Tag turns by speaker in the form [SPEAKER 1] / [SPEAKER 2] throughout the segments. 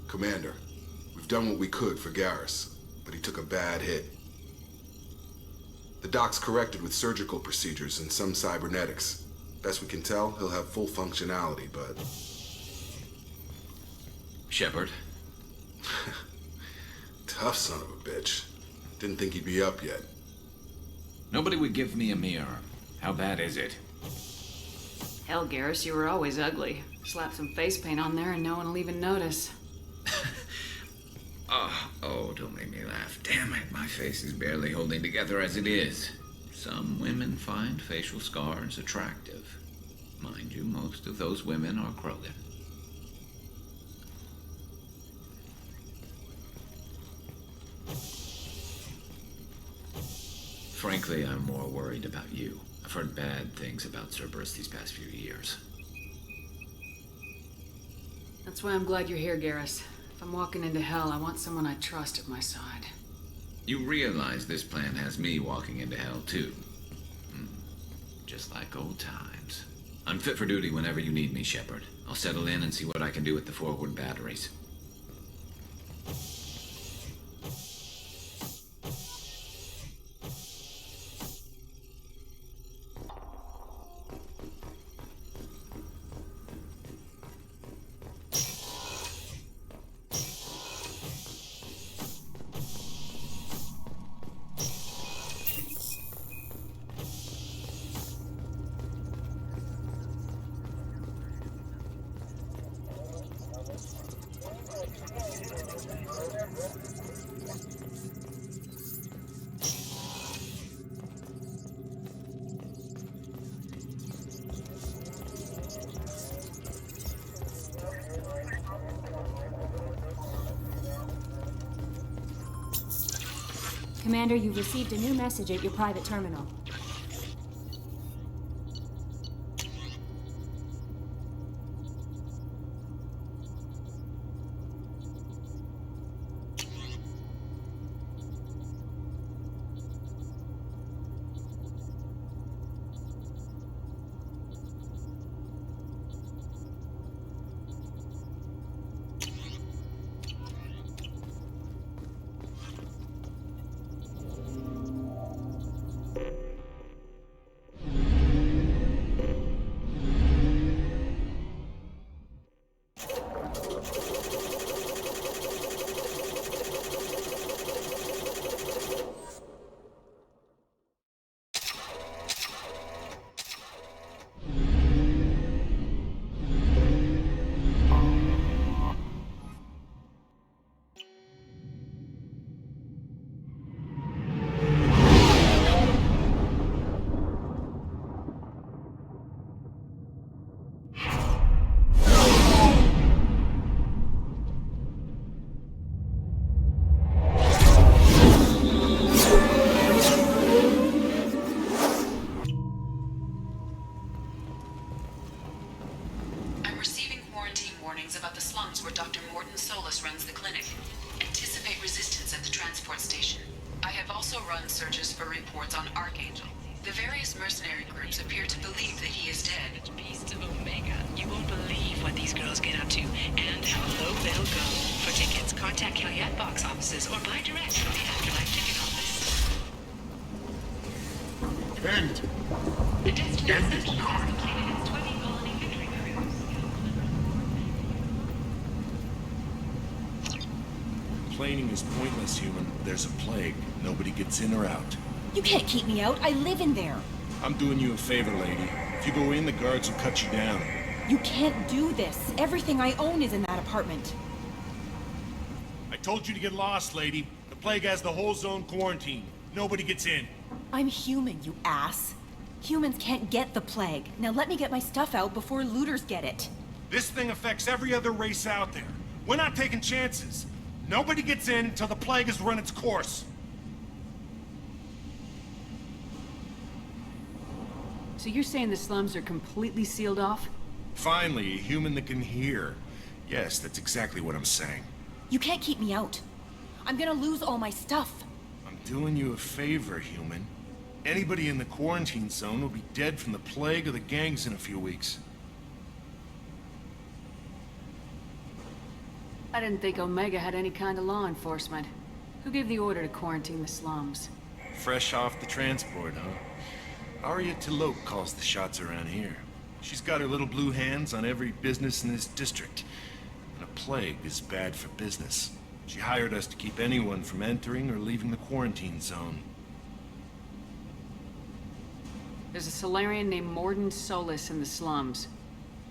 [SPEAKER 1] Commander, we've done what we could for Garrus, but he took a bad hit. The doc's corrected with surgical procedures and some cybernetics. Best we can tell, he'll have full functionality, but...
[SPEAKER 2] Shepard?
[SPEAKER 1] Tough son of a bitch. Didn't think he'd be up yet.
[SPEAKER 2] Nobody would give me a mirror. How bad is it?
[SPEAKER 3] Hell, Garrus, you were always ugly. Slap some face paint on there and no one will even notice.
[SPEAKER 2] Oh, don't make me laugh. Damn it, my face is barely holding together as it is. Some women find facial scars attractive. Mind you, most of those women are Krogan. Frankly, I'm more worried about you. I've heard bad things about Cerberus these past few years.
[SPEAKER 3] That's why I'm glad you're here, Garrus. If I'm walking into hell, I want someone I trust at my side.
[SPEAKER 2] You realize this plan has me walking into hell, too. Just like old times. I'm fit for duty whenever you need me, Shepard. I'll settle in and see what I can do with the forward batteries.
[SPEAKER 4] Commander, you've received a new message at your private terminal.
[SPEAKER 3] About the slums where Dr. Mordin Solus runs the clinic. Anticipate resistance at the transport station. I have also run searches for reports on Archangel. The various mercenary groups appear to believe that he is dead.
[SPEAKER 5] Beasts of Omega. You won't believe what these girls get up to and how low they'll go. For tickets, contact Calyat box offices or buy direct from the Afterlife ticket office.
[SPEAKER 6] End.
[SPEAKER 5] The Destiny
[SPEAKER 6] End
[SPEAKER 5] Essential
[SPEAKER 6] it.
[SPEAKER 5] has completed its 20 colony victory cruise.
[SPEAKER 7] Complaining is pointless, human. There's a plague. Nobody gets in or out.
[SPEAKER 4] You can't keep me out. I live in there.
[SPEAKER 7] I'm doing you a favor, lady. If you go in, the guards will cut you down.
[SPEAKER 4] You can't do this. Everything I own is in that apartment.
[SPEAKER 7] I told you to get lost, lady. The plague has the whole zone quarantined. Nobody gets in.
[SPEAKER 4] I'm human, you ass. Humans can't get the plague. Now let me get my stuff out before looters get it.
[SPEAKER 7] This thing affects every other race out there. We're not taking chances. Nobody gets in until the plague has run its course.
[SPEAKER 3] So you're saying the slums are completely sealed off?
[SPEAKER 7] Finally, a human that can hear. Yes, that's exactly what I'm saying.
[SPEAKER 4] You can't keep me out. I'm gonna lose all my stuff.
[SPEAKER 7] I'm doing you a favor, human. Anybody in the quarantine zone will be dead from the plague or the gangs in a few weeks.
[SPEAKER 6] I didn't think Omega had any kind of law enforcement. Who gave the order to quarantine the slums?
[SPEAKER 7] Fresh off the transport, huh? Arya T'Loak calls the shots around here. She's got her little blue hands on every business in this district. And a plague is bad for business. She hired us to keep anyone from entering or leaving the quarantine zone.
[SPEAKER 6] There's a Solarian named Morden Solis in the slums.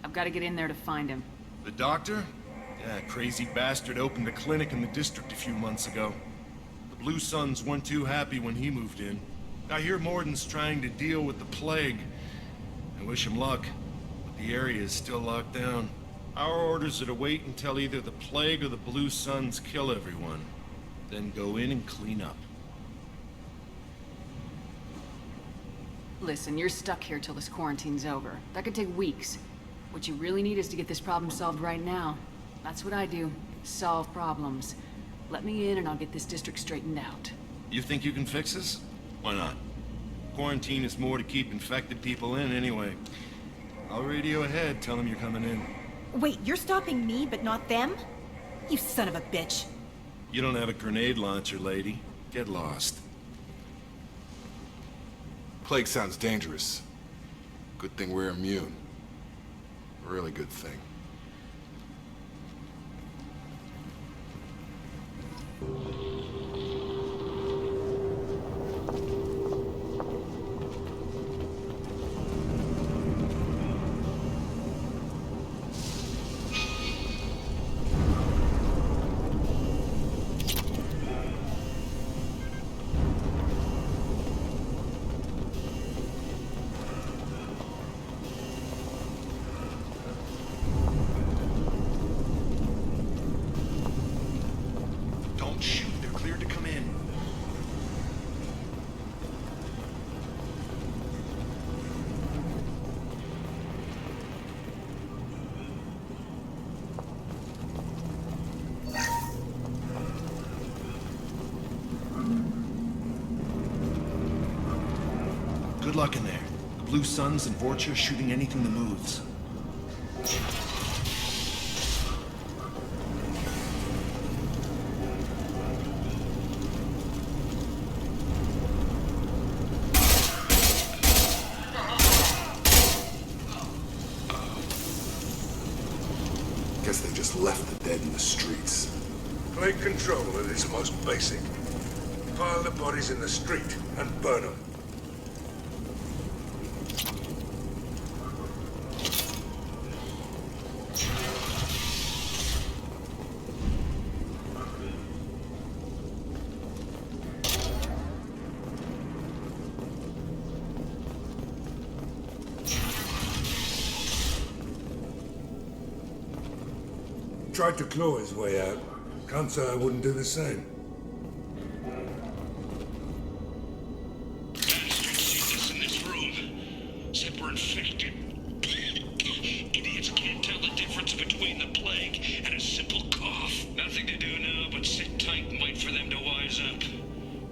[SPEAKER 6] I've got to get in there to find him.
[SPEAKER 7] The doctor? Yeah, crazy bastard opened a clinic in the district a few months ago. The Blue Suns weren't too happy when he moved in. I hear Morden's trying to deal with the plague. I wish him luck, but the area is still locked down. Our orders are to wait until either the plague or the Blue Suns kill everyone, then go in and clean up.
[SPEAKER 6] Listen, you're stuck here till this quarantine's over. That could take weeks. What you really need is to get this problem solved right now. That's what I do. Solve problems. Let me in and I'll get this district straightened out.
[SPEAKER 7] You think you can fix this? Why not? Quarantine is more to keep infected people in anyway. I'll radio ahead, tell them you're coming in.
[SPEAKER 4] Wait, you're stopping me, but not them? You son of a bitch.
[SPEAKER 7] You don't have a grenade launcher, lady. Get lost.
[SPEAKER 1] Plague sounds dangerous. Good thing we're immune. Really good thing.
[SPEAKER 7] Don't shoot, they're cleared to come in. Good luck in there. The Blue Suns and Vorcha shooting anything that moves.
[SPEAKER 1] Guess they just left the dead in the streets.
[SPEAKER 8] Plague control at its most basic. Pile the bodies in the street and burn them. Tried to claw his way out. Can't say I wouldn't do the same.
[SPEAKER 9] Bastards in this room. Said we're infected. Idiots can't tell the difference between the plague and a simple cough. Nothing to do now but sit tight and wait for them to wise up.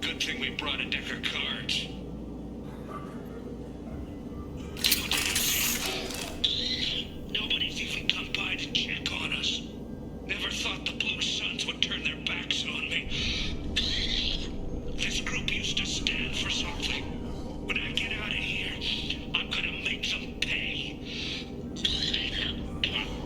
[SPEAKER 9] Good thing we brought a deck of cards. Nobody's even come by to check on us. Never thought the Blue Suns would turn their backs on me. This group used to stand for something. When I get out of here, I'm gonna make them pay. Davis isn't doing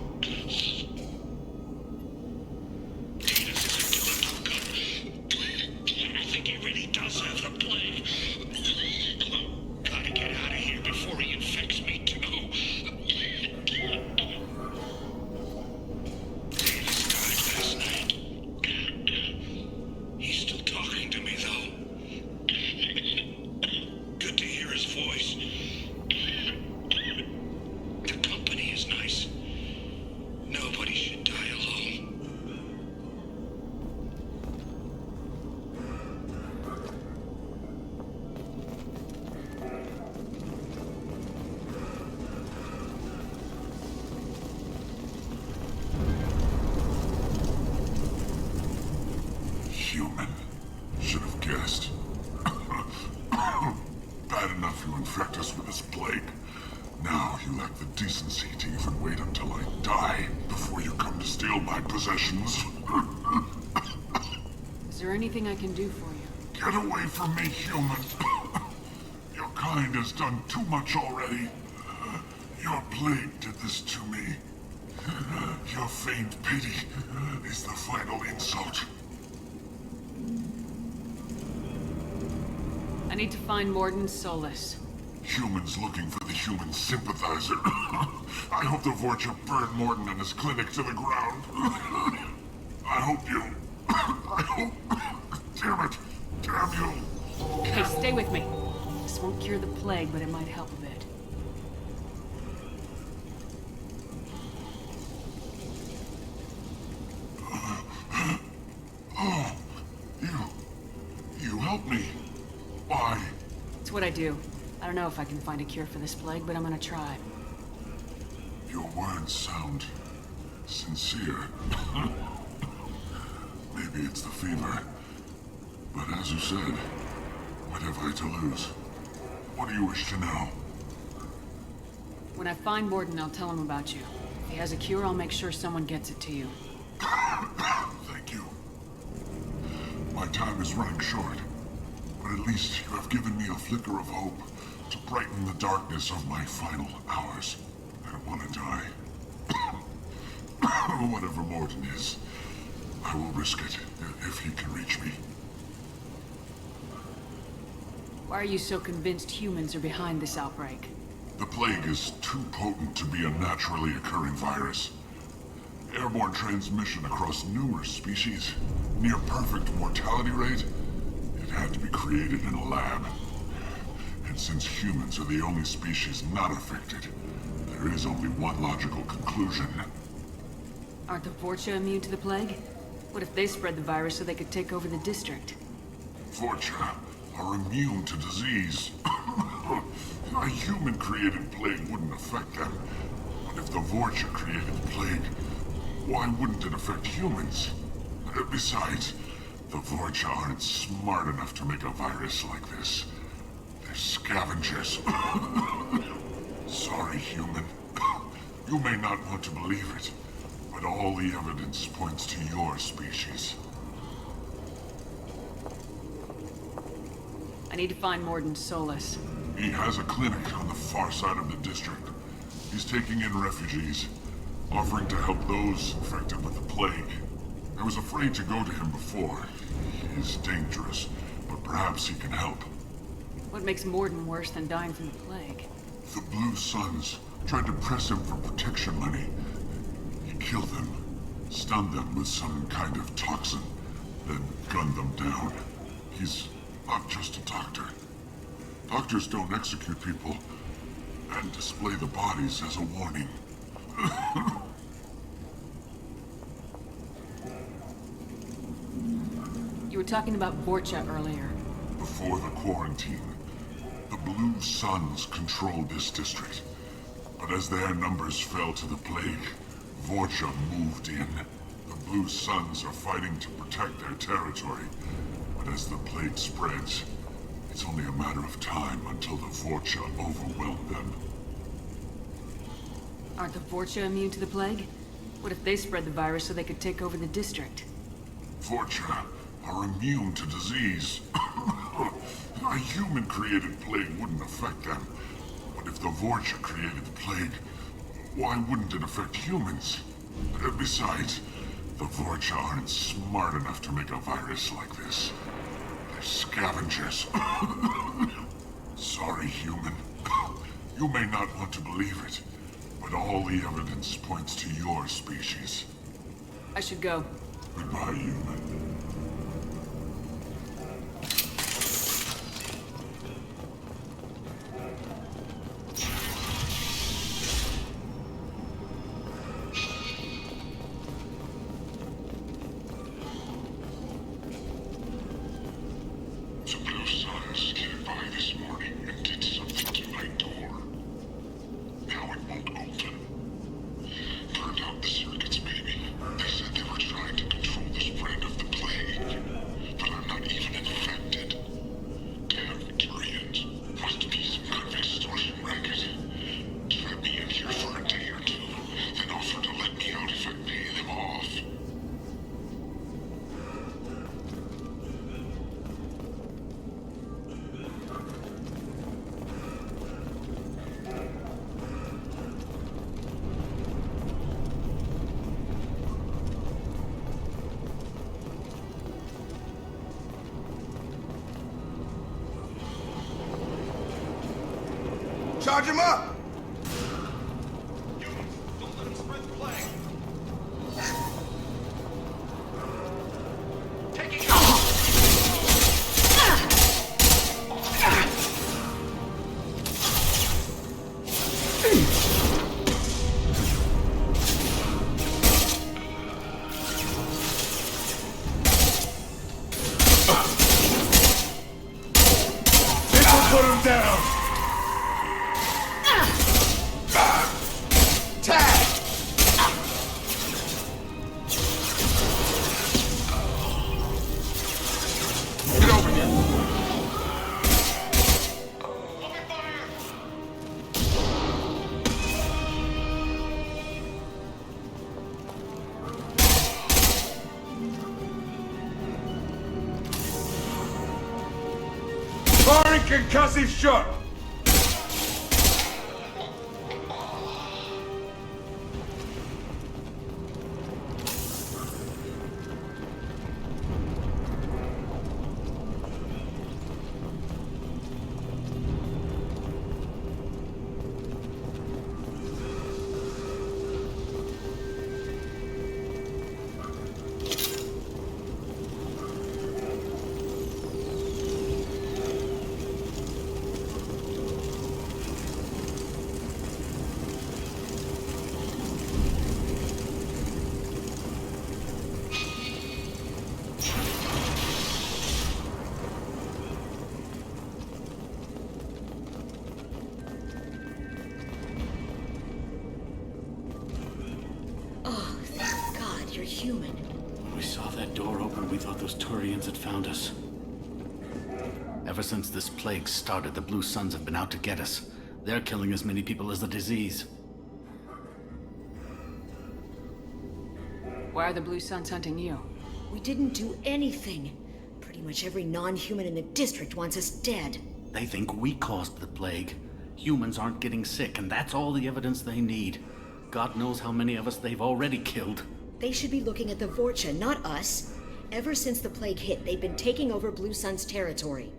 [SPEAKER 9] too good. I think he really does have the plague. Gotta get out of here before he infects me too. He's still talking to me, though. Good to hear his voice. The company is nice. Nobody should die alone.
[SPEAKER 10] Human. Should have guessed. Bad enough you infect us with this plague. Now you lack the decency to even wait until I die before you come to steal my possessions.
[SPEAKER 6] Is there anything I can do for you?
[SPEAKER 10] Get away from me, human. Your kind has done too much already. Your plague did this to me. Your faint pity is the final insult.
[SPEAKER 6] I need to find Morden Solus.
[SPEAKER 10] Humans looking for the human sympathizer. I hope the Vorcha burned Morden and his clinic to the ground. I hope you... I hope... Damn it! Damn you!
[SPEAKER 6] Hey, stay with me. This won't cure the plague, but it might help a bit.
[SPEAKER 10] Oh, you helped me. Why?
[SPEAKER 6] It's what I do. I don't know if I can find a cure for this plague, but I'm gonna try.
[SPEAKER 10] Your words sound sincere. Maybe it's the fever. But as you said, what have I to lose? What do you wish to know?
[SPEAKER 6] When I find Morden, I'll tell him about you. If he has a cure, I'll make sure someone gets it to you.
[SPEAKER 10] Thank you. My time is running short, but at least you have given me a flicker of hope to brighten the darkness of my final hours. I don't want to die. Whatever Morden is, I will risk it if he can reach me.
[SPEAKER 6] Why are you so convinced humans are behind this outbreak?
[SPEAKER 10] The plague is too potent to be a naturally occurring virus. Airborne transmission across numerous species, near perfect mortality rate. It had to be created in a lab. And since humans are the only species not affected, there is only one logical conclusion.
[SPEAKER 6] Aren't the Vorcha immune to the plague? What if they spread the virus so they could take over the district?
[SPEAKER 10] Vorcha are immune to disease. A human-created plague wouldn't affect them. But if the Vorcha created the plague, why wouldn't it affect humans? Besides, the Vorcha aren't smart enough to make a virus like this. They're scavengers. Sorry, human. You may not want to believe it, but all the evidence points to your species.
[SPEAKER 6] I need to find Morden Solus.
[SPEAKER 10] He has a clinic on the far side of the district. He's taking in refugees, offering to help those affected with the plague. I was afraid to go to him before. He's dangerous, but perhaps he can help.
[SPEAKER 6] What makes Morden worse than dying from the plague?
[SPEAKER 10] The Blue Suns tried to press him for protection money. He killed them, stunned them with some kind of toxin, then gunned them down. He's not just a doctor. Doctors don't execute people and display the bodies as a warning.
[SPEAKER 6] You were talking about Vorcha earlier.
[SPEAKER 10] Before the quarantine, the Blue Suns controlled this district. But as their numbers fell to the plague, Vorcha moved in. The Blue Suns are fighting to protect their territory. But as the plague spreads, it's only a matter of time until the Vorcha overwhelm them.
[SPEAKER 6] Aren't the Vorcha immune to the plague? What if they spread the virus so they could take over the district?
[SPEAKER 10] Vorcha are immune to disease. A human-created plague wouldn't affect them. But if the Vorcha created the plague, why wouldn't it affect humans? Besides, the Vorcha aren't smart enough to make a virus like this. They're scavengers. Sorry, human. You may not want to believe it, but all the evidence points to your species.
[SPEAKER 6] I should go.
[SPEAKER 10] Goodbye, human.
[SPEAKER 8] Charge him up!
[SPEAKER 7] Don't let him spread the plague. Taking
[SPEAKER 8] Put him down! Tag! Get over here! Firing concussive shot!
[SPEAKER 11] Oh, thank God you're human.
[SPEAKER 12] When we saw that door open, we thought those Turians had found us. Ever since this plague started, the Blue Suns have been out to get us. They're killing as many people as the disease.
[SPEAKER 6] Why are the Blue Suns hunting you?
[SPEAKER 11] We didn't do anything. Pretty much every non-human in the district wants us dead.
[SPEAKER 12] They think we caused the plague. Humans aren't getting sick, and that's all the evidence they need. God knows how many of us they've already killed.
[SPEAKER 11] They should be looking at the Vorcha, not us. Ever since the plague hit, they've been taking over Blue Sun's territory.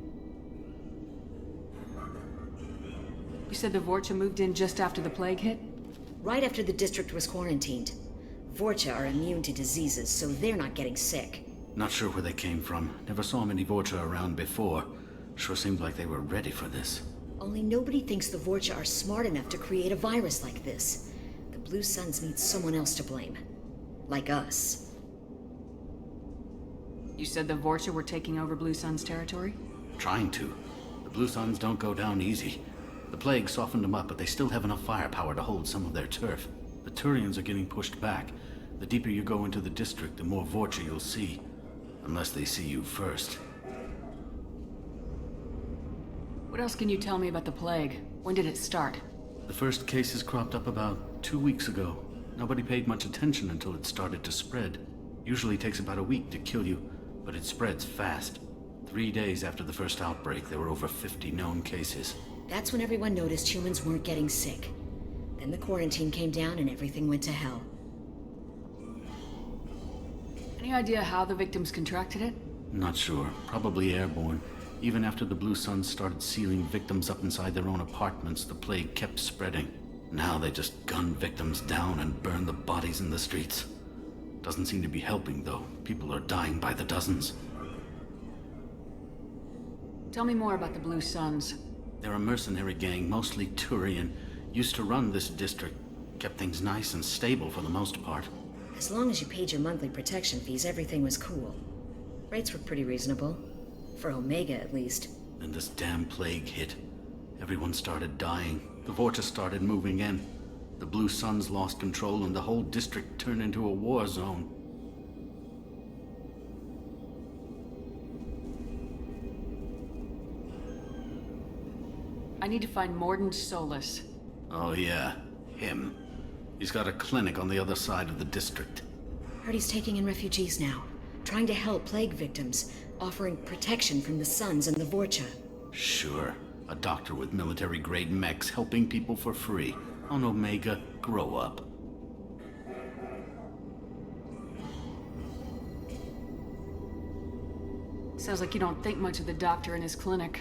[SPEAKER 6] You said the Vorcha moved in just after the plague hit?
[SPEAKER 11] Right after the district was quarantined. Vorcha are immune to diseases, so they're not getting sick.
[SPEAKER 12] Not sure where they came from. Never saw many Vorcha around before. Sure seemed like they were ready for this.
[SPEAKER 11] Only nobody thinks the Vorcha are smart enough to create a virus like this. The Blue Suns need someone else to blame. Like us.
[SPEAKER 6] You said the Vorcha were taking over Blue Sun's territory?
[SPEAKER 12] Trying to. The Blue Suns don't go down easy. The plague softened them up, but they still have enough firepower to hold some of their turf. The Turians are getting pushed back. The deeper you go into the district, the more Vorcha you'll see. Unless they see you first.
[SPEAKER 6] What else can you tell me about the plague? When did it start?
[SPEAKER 12] The first cases cropped up about 2 weeks ago. Nobody paid much attention until it started to spread. Usually takes about a week to kill you, but it spreads fast. 3 days after the first outbreak, there were over 50 known cases.
[SPEAKER 11] That's when everyone noticed humans weren't getting sick. Then the quarantine came down and everything went to hell.
[SPEAKER 6] Any idea how the victims contracted it?
[SPEAKER 12] Not sure. Probably airborne. Even after the Blue Suns started sealing victims up inside their own apartments, the plague kept spreading. Now they just gun victims down and burn the bodies in the streets. Doesn't seem to be helping, though. People are dying by the dozens.
[SPEAKER 6] Tell me more about the Blue Suns.
[SPEAKER 12] They're a mercenary gang, mostly Turian. Used to run this district. Kept things nice and stable for the most part.
[SPEAKER 11] As long as you paid your monthly protection fees, everything was cool. Rates were pretty reasonable. For Omega, at least.
[SPEAKER 12] Then this damn plague hit. Everyone started dying. The Vorcha started moving in. The Blue Suns lost control and the whole district turned into a war zone.
[SPEAKER 6] I need to find Mordin Solus.
[SPEAKER 12] Oh yeah, him. He's got a clinic on the other side of the district.
[SPEAKER 11] Heard he's taking in refugees now. Trying to help plague victims. Offering protection from the Suns and the Vorcha.
[SPEAKER 12] Sure. A doctor with military-grade mechs helping people for free. On Omega, grow up.
[SPEAKER 6] Sounds like you don't think much of the doctor in his clinic.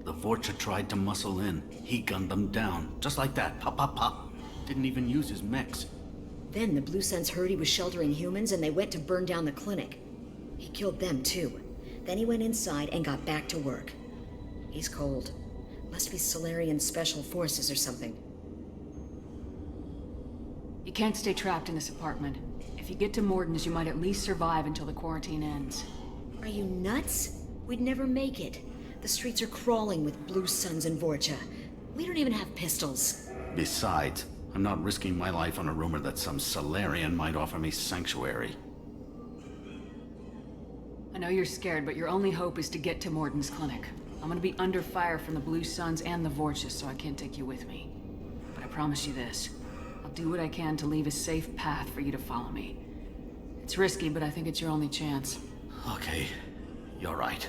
[SPEAKER 12] The Vorcha tried to muscle in. He gunned them down, just like that. Pop, pop, pop. Didn't even use his mechs.
[SPEAKER 11] Then the Blue Suns heard he was sheltering humans and they went to burn down the clinic. He killed them too. Then he went inside and got back to work. He's cold. Must be Solarian Special Forces or something.
[SPEAKER 6] You can't stay trapped in this apartment. If you get to Morden's, you might at least survive until the quarantine ends.
[SPEAKER 11] Are you nuts? We'd never make it. The streets are crawling with Blue Suns and Vorcha. We don't even have pistols.
[SPEAKER 12] Besides, I'm not risking my life on a rumor that some Solarian might offer me sanctuary.
[SPEAKER 6] I know you're scared, but your only hope is to get to Morden's clinic. I'm gonna be under fire from the Blue Suns and the Vorcha, so I can't take you with me. But I promise you this. I'll do what I can to leave a safe path for you to follow me. It's risky, but I think it's your only chance.
[SPEAKER 12] Okay, you're right.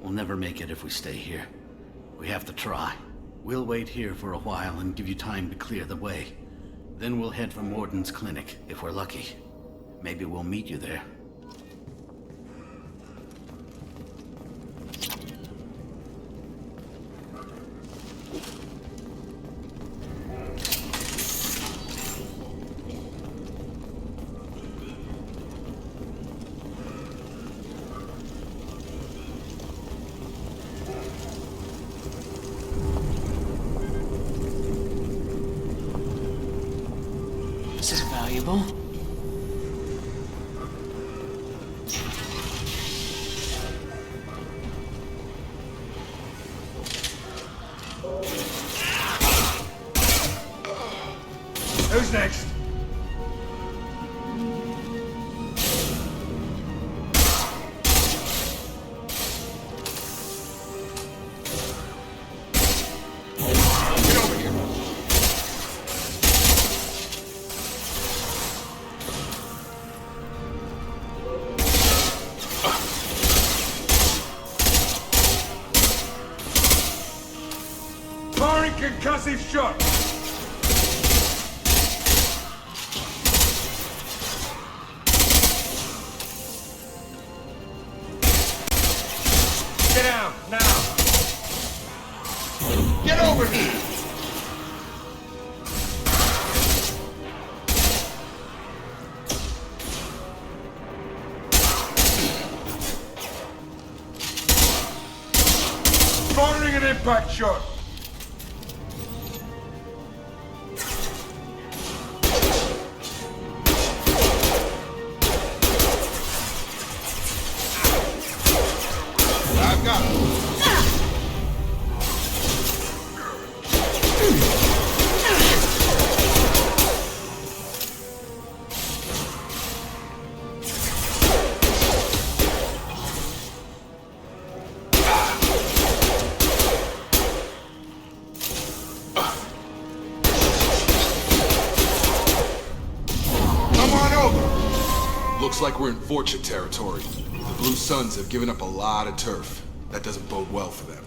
[SPEAKER 12] We'll never make it if we stay here. We have to try. We'll wait here for a while and give you time to clear the way. Then we'll head for Morden's clinic, if we're lucky. Maybe we'll meet you there.
[SPEAKER 6] This is valuable.
[SPEAKER 8] Who's next? Get over here. Firing concussive shot. Get down, now! Get over here! Firing an impact shot! I've got it. Come on over.
[SPEAKER 1] Looks like we're in Vorcha territory. The Blue Suns have given up a lot of turf. That doesn't bode well for them.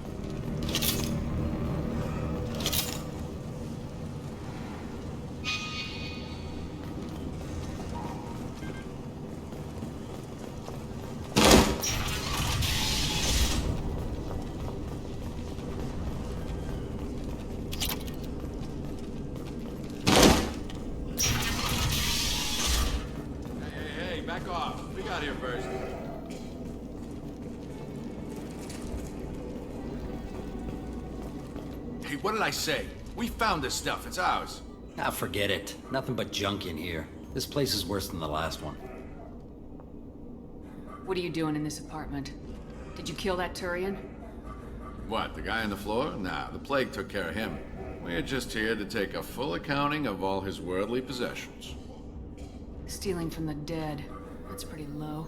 [SPEAKER 13] Hey, back off. We got here first. Hey, what did I say? We found this stuff. It's ours.
[SPEAKER 14] Ah, forget it. Nothing but junk in here. This place is worse than the last one.
[SPEAKER 6] What are you doing in this apartment? Did you kill that Turian?
[SPEAKER 13] What, the guy on the floor? Nah, the plague took care of him. We're just here to take a full accounting of all his worldly possessions.
[SPEAKER 6] Stealing from the dead. That's pretty low.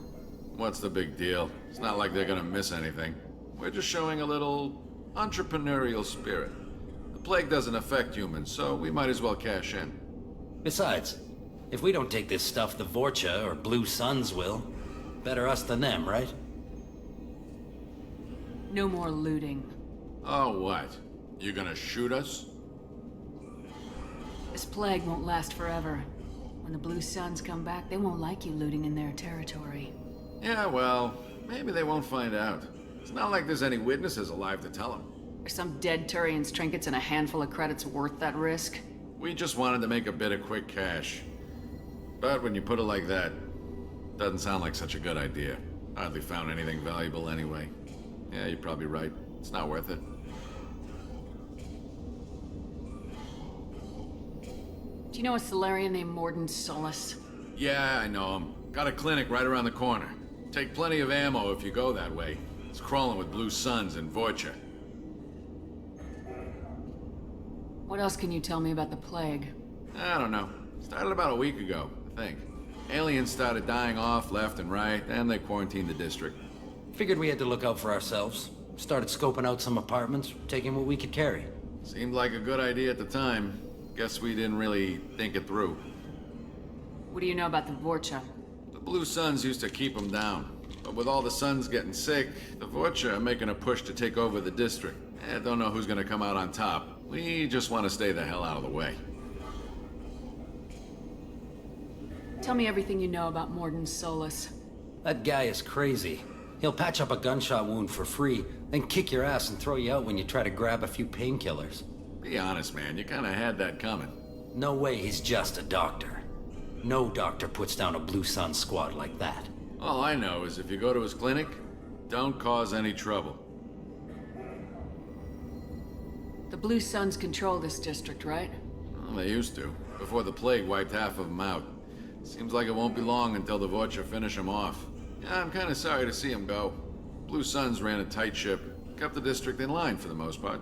[SPEAKER 13] What's the big deal? It's not like they're gonna miss anything. We're just showing a little entrepreneurial spirit. The plague doesn't affect humans, so we might as well cash in.
[SPEAKER 14] Besides, if we don't take this stuff, the Vorcha or Blue Suns will. Better us than them, right?
[SPEAKER 6] No more looting.
[SPEAKER 13] Oh, what? You gonna shoot us?
[SPEAKER 6] This plague won't last forever. When the Blue Suns come back, they won't like you looting in their territory.
[SPEAKER 13] Yeah, well, maybe they won't find out. It's not like there's any witnesses alive to tell them.
[SPEAKER 6] Are some dead Turian's trinkets and a handful of credits worth that risk?
[SPEAKER 13] We just wanted to make a bit of quick cash. But when you put it like that, doesn't sound like such a good idea. Hardly found anything valuable anyway. Yeah, you're probably right. It's not worth it.
[SPEAKER 6] Do you know a Solarian named Morden Solus?
[SPEAKER 13] Yeah, I know him. Got a clinic right around the corner. Take plenty of ammo if you go that way. It's crawling with Blue Suns and Vorcha.
[SPEAKER 6] What else can you tell me about the plague?
[SPEAKER 13] I don't know. Started about a week ago, I think. Aliens started dying off left and right, and they quarantined the district.
[SPEAKER 14] Figured we had to look out for ourselves. Started scoping out some apartments, taking what we could carry.
[SPEAKER 13] Seemed like a good idea at the time. Guess we didn't really think it through.
[SPEAKER 6] What do you know about the Vorcha?
[SPEAKER 13] The Blue Suns used to keep them down. But with all the Suns getting sick, the Vorcha are making a push to take over the district. Don't know who's gonna come out on top. We just want to stay the hell out of the way.
[SPEAKER 6] Tell me everything you know about Morden Solus.
[SPEAKER 14] That guy is crazy. He'll patch up a gunshot wound for free, then kick your ass and throw you out when you try to grab a few painkillers.
[SPEAKER 13] Be honest, man. You kinda had that coming.
[SPEAKER 14] No way he's just a doctor. No doctor puts down a Blue Sun squad like that.
[SPEAKER 13] All I know is if you go to his clinic, don't cause any trouble.
[SPEAKER 6] The Blue Suns control this district, right?
[SPEAKER 13] Well, they used to, before the plague wiped half of them out. Seems like it won't be long until the Vorcha finish them off. Yeah, I'm kinda sorry to see them go. Blue Suns ran a tight ship, kept the district in line for the most part.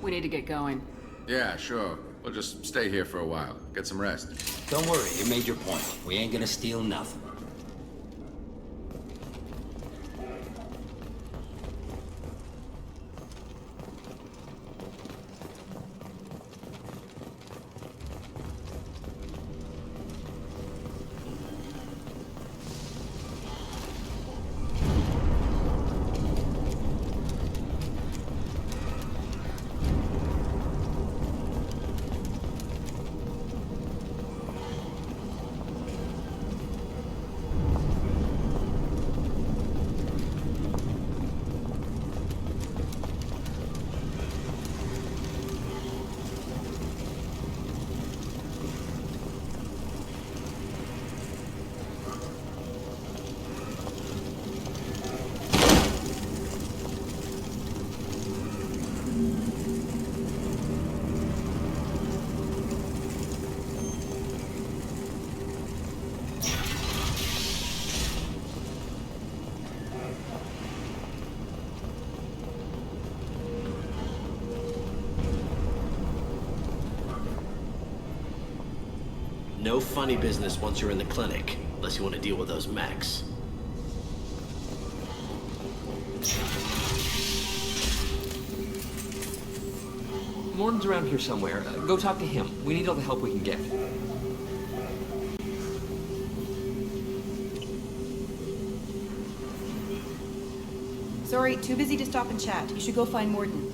[SPEAKER 6] We need to get going.
[SPEAKER 13] Yeah, sure. We'll just stay here for a while. Get some rest.
[SPEAKER 14] Don't worry, you made your point. We ain't gonna steal nothing.
[SPEAKER 15] No funny business once you're in the clinic, unless you want to deal with those mechs.
[SPEAKER 16] Morden's around here somewhere. Go talk to him. We need all the help we can get.
[SPEAKER 4] Sorry, too busy to stop and chat. You should go find Morden.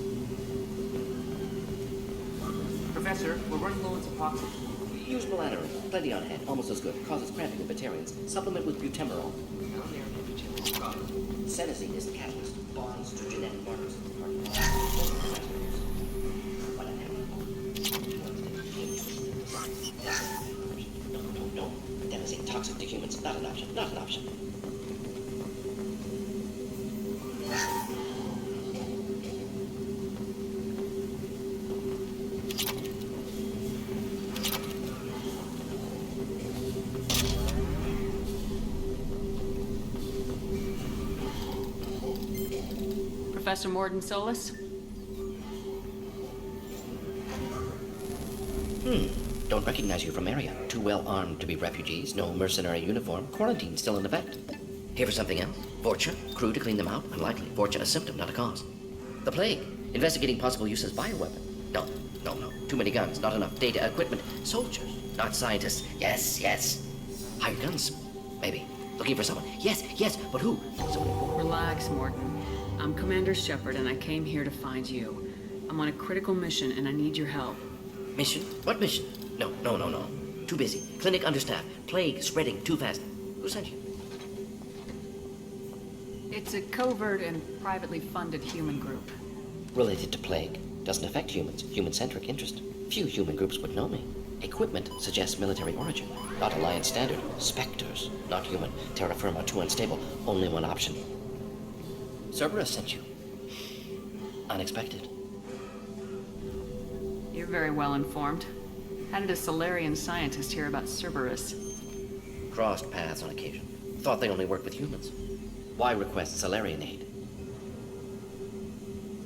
[SPEAKER 16] Professor, we're running low on epoxy.
[SPEAKER 17] Use Melatonin. Plenty on hand. Almost as good. Causes cramping in Batarians. Supplement with butemerol. Senesine is the catalyst. Bonds to genetic markers. No. Adenosine toxic to humans. Not an option. Not an option.
[SPEAKER 6] Professor Morden Solus?
[SPEAKER 17] Don't recognize you from area. Too well armed to be refugees. No mercenary uniform. Quarantine still in effect. Here for something else? Vorcha? Crew to clean them out? Unlikely. Vorcha a symptom, not a cause. The plague. Investigating possible use as bioweapon. No. Too many guns. Not enough data, equipment. Soldiers. Not scientists. Yes. Hired guns. Maybe. Looking for someone. Yes. But who?
[SPEAKER 6] Relax, Morden. I'm Commander Shepard, and I came here to find you. I'm on a critical mission, and I need your help.
[SPEAKER 17] Mission? What mission? No. Too busy. Clinic understaffed. Plague spreading too fast. Who sent you?
[SPEAKER 6] It's a covert and privately funded human group.
[SPEAKER 17] Related to plague. Doesn't affect humans. Human-centric interest. Few human groups would know me. Equipment suggests military origin. Not Alliance standard. Spectres. Not human. Terra firma, too unstable. Only one option. Cerberus sent you. Unexpected.
[SPEAKER 6] You're very well informed. How did a Solarian scientist hear about Cerberus?
[SPEAKER 17] Crossed paths on occasion. Thought they only worked with humans. Why request Solarian aid?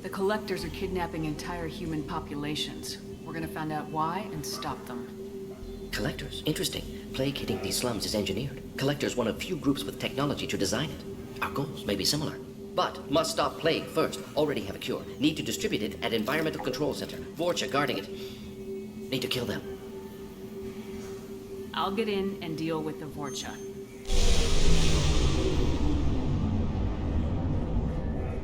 [SPEAKER 6] The Collectors are kidnapping entire human populations. We're gonna find out why and stop them.
[SPEAKER 17] Collectors? Interesting. Plague hitting these slums is engineered. Collectors one of few groups with technology to design it. Our goals may be similar. But must stop plague first. Already have a cure. Need to distribute it at Environmental Control Center. Vorcha guarding it. Need to kill them.
[SPEAKER 6] I'll get in and deal with the Vorcha.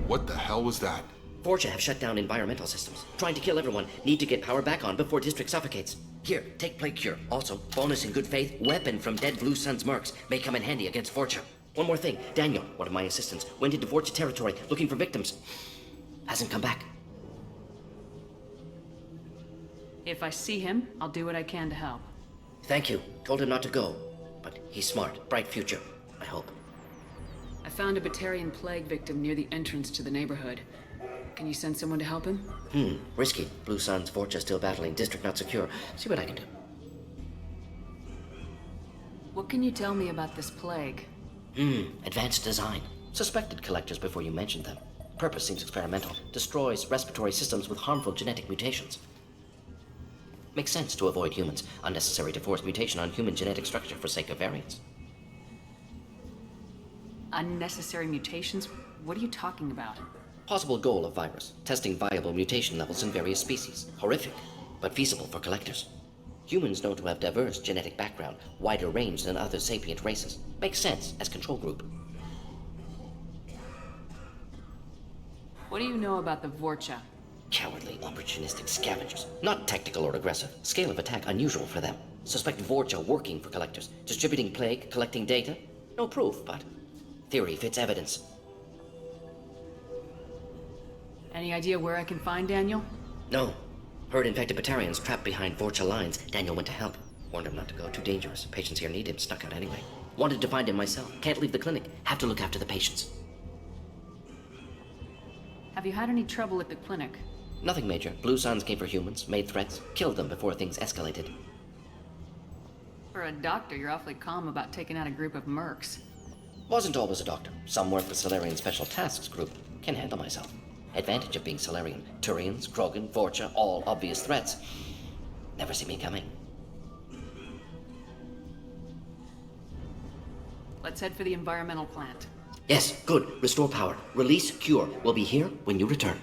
[SPEAKER 1] What the hell was that?
[SPEAKER 17] Vorcha have shut down environmental systems. Trying to kill everyone. Need to get power back on before District suffocates. Here, take Plague Cure. Also, bonus in good faith, weapon from dead Blue Sun's mercs. May come in handy against Vorcha. One more thing. Daniel, one of my assistants, went into Vorcha territory looking for victims. Hasn't come back.
[SPEAKER 6] If I see him, I'll do what I can to help.
[SPEAKER 17] Thank you. Told him not to go. But he's smart. Bright future. I hope.
[SPEAKER 6] I found a Batarian plague victim near the entrance to the neighborhood. Can you send someone to help him?
[SPEAKER 17] Risky. Blue Sun's Vorcha still battling. District not secure. See what I can do.
[SPEAKER 6] What can you tell me about this plague?
[SPEAKER 17] Advanced design. Suspected collectors before you mentioned them. Purpose seems experimental. Destroys respiratory systems with harmful genetic mutations. Makes sense to avoid humans. Unnecessary to force mutation on human genetic structure for sake of variance.
[SPEAKER 6] Unnecessary mutations? What are you talking about?
[SPEAKER 17] Possible goal of virus. Testing viable mutation levels in various species. Horrific, but feasible for collectors. Humans known to have diverse genetic background, wider range than other sapient races. Makes sense as control group.
[SPEAKER 6] What do you know about the Vorcha?
[SPEAKER 17] Cowardly, opportunistic scavengers. Not tactical or aggressive. Scale of attack unusual for them. Suspect Vorcha working for collectors. Distributing plague, collecting data. No proof, but theory fits evidence.
[SPEAKER 6] Any idea where I can find Daniel?
[SPEAKER 17] No. Heard infected Batarians trapped behind Vorcha lines. Daniel went to help. Warned him not to go. Too dangerous. Patients here need him. Snuck out anyway. Wanted to find him myself. Can't leave the clinic. Have to look after the patients.
[SPEAKER 6] Have you had any trouble at the clinic?
[SPEAKER 17] Nothing major. Blue Suns came for humans, made threats, killed them before things escalated.
[SPEAKER 6] For a doctor, you're awfully calm about taking out a group of mercs.
[SPEAKER 17] Wasn't always a doctor. Some work with Solarian Special Tasks Group. Can handle myself. Advantage of being Solarian. Turians, Krogan, Vorcha, all obvious threats. Never see me coming.
[SPEAKER 6] Let's head for the environmental plant.
[SPEAKER 17] Yes, good. Restore power. Release Cure. We'll be here when you return.